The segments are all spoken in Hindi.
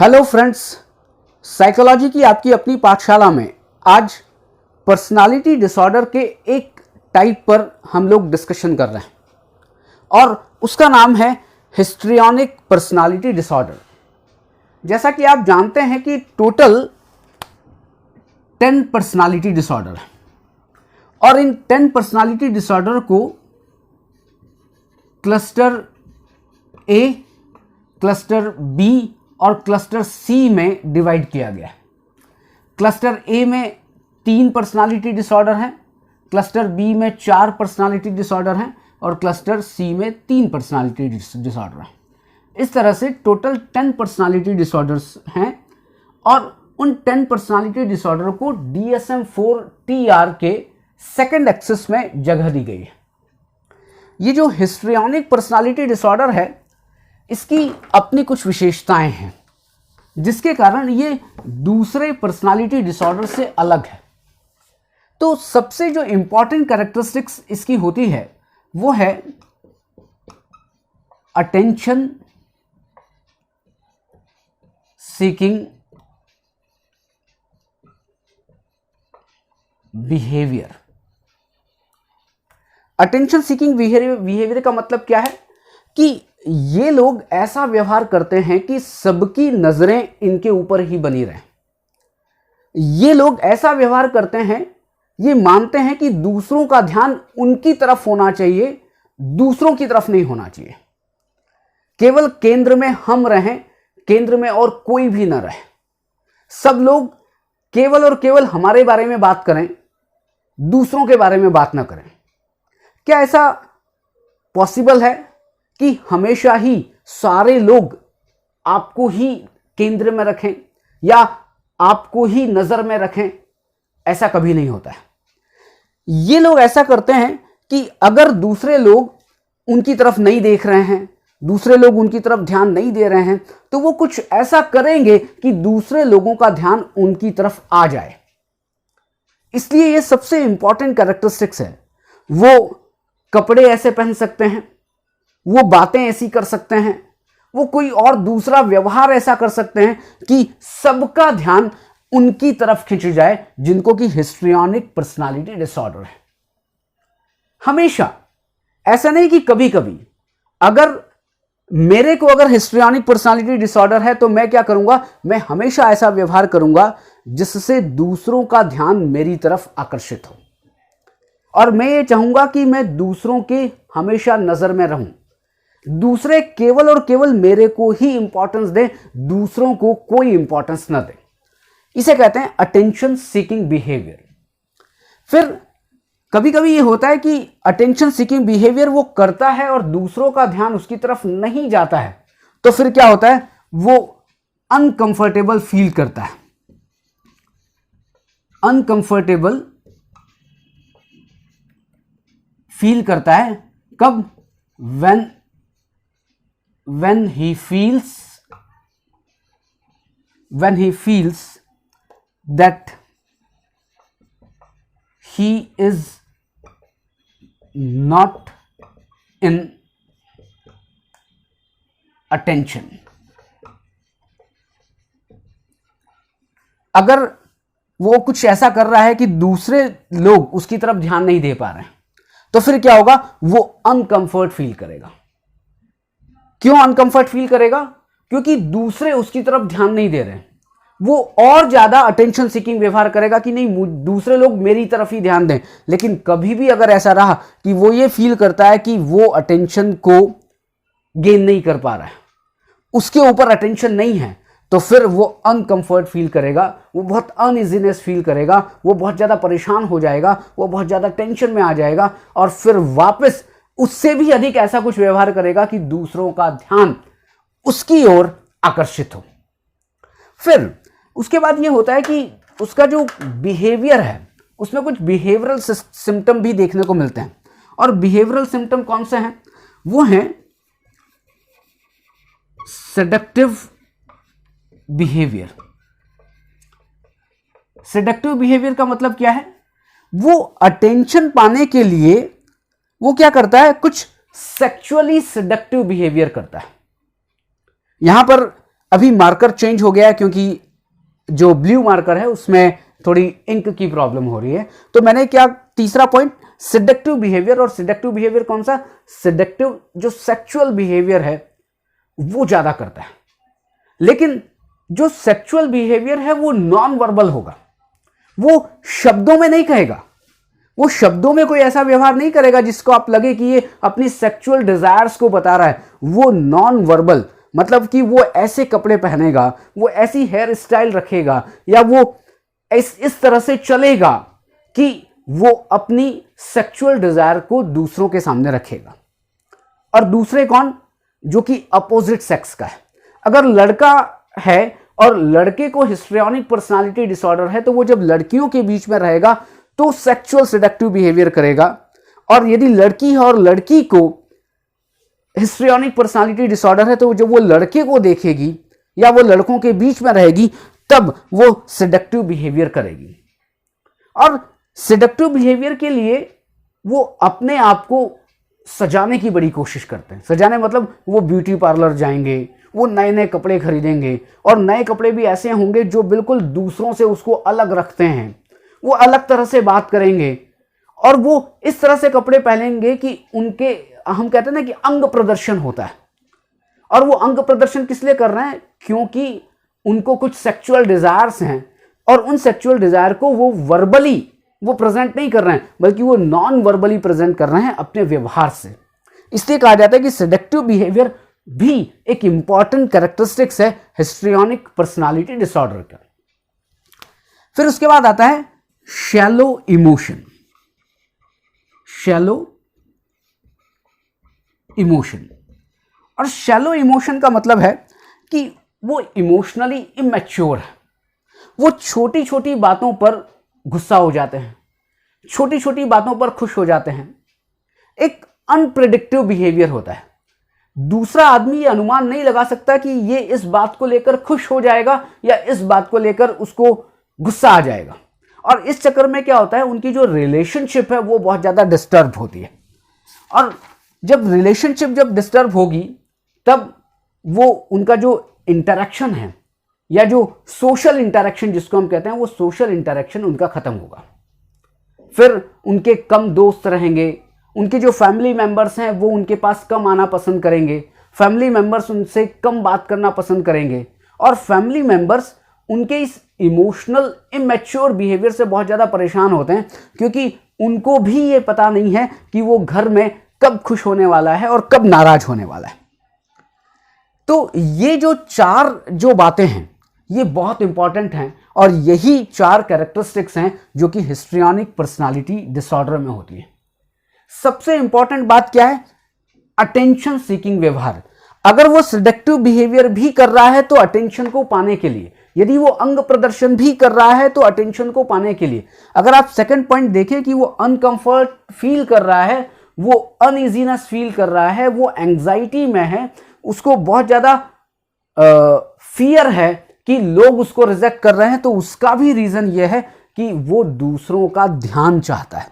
हेलो फ्रेंड्स, साइकोलॉजी की आपकी अपनी पाठशाला में आज पर्सनालिटी डिसऑर्डर के एक टाइप पर हम लोग डिस्कशन कर रहे हैं और उसका नाम है हिस्ट्रियोनिक पर्सनालिटी डिसऑर्डर। जैसा कि आप जानते हैं कि टोटल 10 पर्सनालिटी डिसऑर्डर है और इन 10 पर्सनालिटी डिसऑर्डर को क्लस्टर ए, क्लस्टर बी और क्लस्टर सी में डिवाइड किया गया है। क्लस्टर ए में 3 पर्सनालिटी डिसऑर्डर हैं, क्लस्टर बी में 4 पर्सनालिटी डिसऑर्डर हैं और क्लस्टर सी में 3 पर्सनालिटी डिसऑर्डर हैं। इस तरह से टोटल 10 पर्सनालिटी डिसऑर्डर्स हैं और उन 10 पर्सनालिटी डिसऑर्डर को DSM-4 के सेकंड एक्सिस में जगह दी गई है। ये जो हिस्ट्रियोनिक पर्सनालिटी डिसऑर्डर है, इसकी अपनी कुछ विशेषताएं हैं जिसके कारण ये दूसरे पर्सनालिटी डिसऑर्डर से अलग है। तो सबसे जो इंपॉर्टेंट कैरेक्टरिस्टिक्स इसकी होती है वो है attention seeking behaviour. Attention seeking behaviour का मतलब क्या है कि ये लोग ऐसा व्यवहार करते हैं कि सबकी नजरें इनके ऊपर ही बनी रहें। ये लोग ऐसा व्यवहार करते हैं, ये मानते हैं कि दूसरों का ध्यान उनकी तरफ होना चाहिए, दूसरों की तरफ नहीं होना चाहिए। केवल केंद्र में हम रहें, केंद्र में और कोई भी ना रहे। सब लोग केवल और केवल हमारे बारे में बात करें, दूसरों के बारे में बात ना करें। क्या ऐसा पॉसिबल है कि हमेशा ही सारे लोग आपको ही केंद्र में रखें या आपको ही नजर में रखें? ऐसा कभी नहीं होता है। ये लोग ऐसा करते हैं कि अगर दूसरे लोग उनकी तरफ नहीं देख रहे हैं, दूसरे लोग उनकी तरफ ध्यान नहीं दे रहे हैं, तो वो कुछ ऐसा करेंगे कि दूसरे लोगों का ध्यान उनकी तरफ आ जाए। इसलिए ये सबसे इंपॉर्टेंट कैरेक्टरिस्टिक्स है। वो कपड़े ऐसे पहन सकते हैं, वो बातें ऐसी कर सकते हैं, वो कोई और दूसरा व्यवहार ऐसा कर सकते हैं कि सबका ध्यान उनकी तरफ खिंच जाए, जिनको कि हिस्ट्रियोनिक पर्सनालिटी डिसऑर्डर है। हमेशा ऐसा नहीं कि कभी कभी। अगर मेरे को अगर हिस्ट्रियोनिक पर्सनालिटी डिसऑर्डर है तो मैं क्या करूंगा, मैं हमेशा ऐसा व्यवहार करूंगा जिससे दूसरों का ध्यान मेरी तरफ आकर्षित हो और मैं ये चाहूंगा कि मैं दूसरों के हमेशा नजर में रहूं। दूसरे केवल और केवल मेरे को ही इंपॉर्टेंस दें, दूसरों को कोई इंपॉर्टेंस ना दें। इसे कहते हैं अटेंशन सीकिंग बिहेवियर। फिर कभी कभी ये होता है कि अटेंशन सीकिंग बिहेवियर वो करता है और दूसरों का ध्यान उसकी तरफ नहीं जाता है, तो फिर क्या होता है, वो अनकंफर्टेबल फील करता है। अनकंफर्टेबल फील करता है कब? when he feels that he is not in attention। अगर वो कुछ ऐसा कर रहा है कि दूसरे लोग उसकी तरफ ध्यान नहीं दे पा रहे हैं, तो फिर क्या होगा, वो अनकंफर्ट फील करेगा। क्यों अनकंफर्ट फील करेगा? क्योंकि दूसरे उसकी तरफ ध्यान नहीं दे रहे हैं। वो और ज्यादा अटेंशन सीकिंग व्यवहार करेगा कि नहीं, दूसरे लोग मेरी तरफ ही ध्यान दें। लेकिन कभी भी अगर ऐसा रहा कि वो ये फील करता है कि वो अटेंशन को गेन नहीं कर पा रहा है, उसके ऊपर अटेंशन नहीं है, तो फिर वो अनकंफर्ट फील करेगा, वो बहुत अनइजीनेस फील करेगा, वो बहुत ज्यादा परेशान हो जाएगा, वो बहुत ज्यादा टेंशन में आ जाएगा और फिर वापस उससे भी अधिक ऐसा कुछ व्यवहार करेगा कि दूसरों का ध्यान उसकी ओर आकर्षित हो। फिर उसके बाद ये होता है कि उसका जो बिहेवियर है उसमें कुछ बिहेवियरल सिम्टम भी देखने को मिलते हैं। और बिहेवियरल सिम्टम कौन से हैं? वो हैं सेडक्टिव बिहेवियर। सेडक्टिव बिहेवियर का मतलब क्या है? वो अटेंशन पाने के लिए वो क्या करता है, कुछ सेक्सुअली सेडक्टिव बिहेवियर करता है। यहां पर अभी मार्कर चेंज हो गया है क्योंकि जो ब्लू मार्कर है उसमें थोड़ी इंक की प्रॉब्लम हो रही है। तो मैंने क्या, तीसरा पॉइंट सेडक्टिव बिहेवियर, और सेडक्टिव बिहेवियर कौन सा, सेडक्टिव जो सेक्सुअल बिहेवियर है वो ज्यादा करता है, लेकिन जो सेक्सुअल बिहेवियर है वो नॉन वर्बल होगा, वो शब्दों में नहीं कहेगा, वो शब्दों में कोई ऐसा व्यवहार नहीं करेगा जिसको आप लगे कि ये अपनी सेक्सुअल डिजायर्स को बता रहा है। वो नॉन वर्बल, मतलब कि वो ऐसे कपड़े पहनेगा, वो ऐसी हेयर स्टाइल रखेगा, या वो इस तरह से चलेगा कि वो अपनी सेक्सुअल डिजायर को दूसरों के सामने रखेगा। और दूसरे कौन, जो कि अपोजिट सेक्स का है। अगर लड़का है और लड़के को हिस्ट्रियोनिक पर्सनालिटी डिसऑर्डर है, तो वो जब लड़कियों के बीच में रहेगा तो सेक्सुअल सेडक्टिव बिहेवियर करेगा, और यदि लड़की है और लड़की को हिस्ट्रियोनिक पर्सनालिटी डिसऑर्डर है, तो जब वो लड़के को देखेगी या वो लड़कों के बीच में रहेगी तब वो सेडक्टिव बिहेवियर करेगी। और सेडक्टिव बिहेवियर के लिए वो अपने आप को सजाने की बड़ी कोशिश करते हैं। सजाने मतलब वो ब्यूटी पार्लर जाएंगे, वो नए नए कपड़े खरीदेंगे, और नए कपड़े भी ऐसे होंगे जो बिल्कुल दूसरों से उसको अलग रखते हैं। वो अलग तरह से बात करेंगे और वो इस तरह से कपड़े पहनेंगे कि उनके, हम कहते हैं ना कि अंग प्रदर्शन होता है। और वो अंग प्रदर्शन किस लिए कर रहे हैं, क्योंकि उनको कुछ सेक्सुअल डिजायर्स हैं, और उन सेक्सुअल डिजायर को वो वर्बली वो प्रेजेंट नहीं कर रहे हैं, बल्कि वो नॉन वर्बली प्रेजेंट कर रहे हैं अपने व्यवहार से। इसलिए कहा जाता है कि सेडक्टिव बिहेवियर भी एक इंपॉर्टेंट कैरेक्टरिस्टिक्स है हिस्ट्रियोनिक पर्सनालिटी डिसऑर्डर का। फिर उसके बाद आता है शैलो इमोशन। शैलो इमोशन, और शैलो इमोशन का मतलब है कि वो इमोशनली इमैच्योर है। वो छोटी छोटी बातों पर गुस्सा हो जाते हैं, छोटी छोटी बातों पर खुश हो जाते हैं। एक अनप्रेडिक्टिव बिहेवियर होता है। दूसरा आदमी ये अनुमान नहीं लगा सकता कि ये इस बात को लेकर खुश हो जाएगा या इस बात को लेकर उसको गुस्सा आ जाएगा। और इस चक्कर में क्या होता है, उनकी जो रिलेशनशिप है वो बहुत ज्यादा डिस्टर्ब होती है। और जब रिलेशनशिप जब डिस्टर्ब होगी तब वो उनका जो इंटरेक्शन है या जो सोशल इंटरेक्शन जिसको हम कहते हैं, वो सोशल इंटरेक्शन उनका खत्म होगा। फिर उनके कम दोस्त रहेंगे, उनके जो फैमिली मेंबर्स हैं वो उनके पास कम आना पसंद करेंगे, फैमिली मेंबर्स उनसे कम बात करना पसंद करेंगे, और फैमिली मेंबर्स उनके इस इमोशनल इमैच्योर बिहेवियर से बहुत ज़्यादा परेशान होते हैं, क्योंकि उनको भी ये पता नहीं है कि वो घर में कब खुश होने वाला है और कब नाराज होने वाला है। तो ये जो चार जो बातें हैं ये बहुत इंपॉर्टेंट हैं, और यही चार कैरेक्टरिस्टिक्स हैं जो कि हिस्ट्रियोनिक पर्सनालिटी डिसऑर्डर में होती है। सबसे इंपॉर्टेंट बात क्या है, अटेंशन सीकिंग व्यवहार। अगर वो सेडक्टिव बिहेवियर भी कर रहा है तो अटेंशन को पाने के लिए, यदि वो अंग प्रदर्शन भी कर रहा है तो अटेंशन को पाने के लिए। अगर आप सेकंड पॉइंट देखें कि वो अनकंफर्ट फील कर रहा है, वो अनइजीनेस फील कर रहा है, वो एंग्जाइटी में है, उसको बहुत ज्यादा फियर है कि लोग उसको रिजेक्ट कर रहे हैं, तो उसका भी रीजन यह है कि वो दूसरों का ध्यान चाहता है।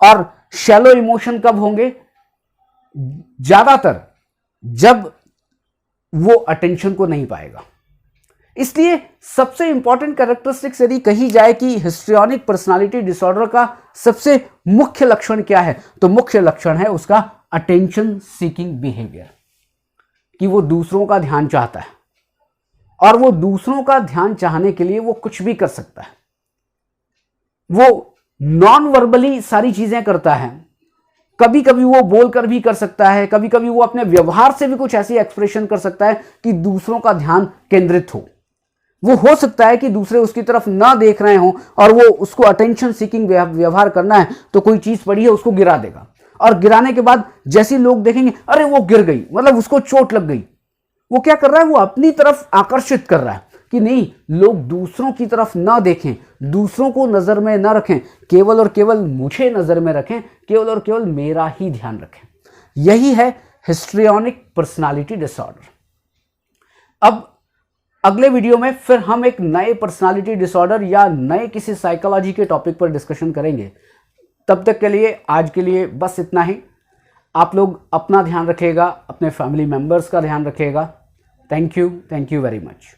और शैलो इमोशन कब होंगे, ज्यादातर जब वो अटेंशन को नहीं पाएगा। इसलिए सबसे इंपॉर्टेंट कैरेक्टरिस्टिक्स यदि कही जाए कि हिस्ट्रियोनिक पर्सनालिटी डिसऑर्डर का सबसे मुख्य लक्षण क्या है, तो मुख्य लक्षण है उसका अटेंशन सीकिंग बिहेवियर, कि वो दूसरों का ध्यान चाहता है, और वो दूसरों का ध्यान चाहने के लिए वो कुछ भी कर सकता है। वो नॉन वर्बली सारी चीजें करता है, कभी कभी वो बोलकर भी कर सकता है, कभी कभी वो अपने व्यवहार से भी कुछ ऐसी एक्सप्रेशन कर सकता है कि दूसरों का ध्यान केंद्रित हो। वो हो सकता है कि दूसरे उसकी तरफ ना देख रहे हो और वो उसको अटेंशन सीकिंग व्यवहार करना है, तो कोई चीज पड़ी है उसको गिरा देगा, और गिराने के बाद जैसे लोग देखेंगे अरे वो गिर गई, मतलब उसको चोट लग गई, वो क्या कर रहा है, वो अपनी तरफ आकर्षित कर रहा है कि नहीं, लोग दूसरों की तरफ ना देखें, दूसरों को नजर में ना रखें, केवल और केवल मुझे नजर में रखें, केवल और केवल मेरा ही ध्यान रखें। यही है हिस्ट्रियोनिक पर्सनालिटी डिसऑर्डर। अब अगले वीडियो में फिर हम एक नए पर्सनालिटी डिसऑर्डर या नए किसी साइकोलॉजी के टॉपिक पर डिस्कशन करेंगे। तब तक के लिए आज के लिए बस इतना ही। आप लोग अपना ध्यान रखिएगा, अपने फैमिली मेंबर्स का ध्यान रखिएगा। Thank you very much.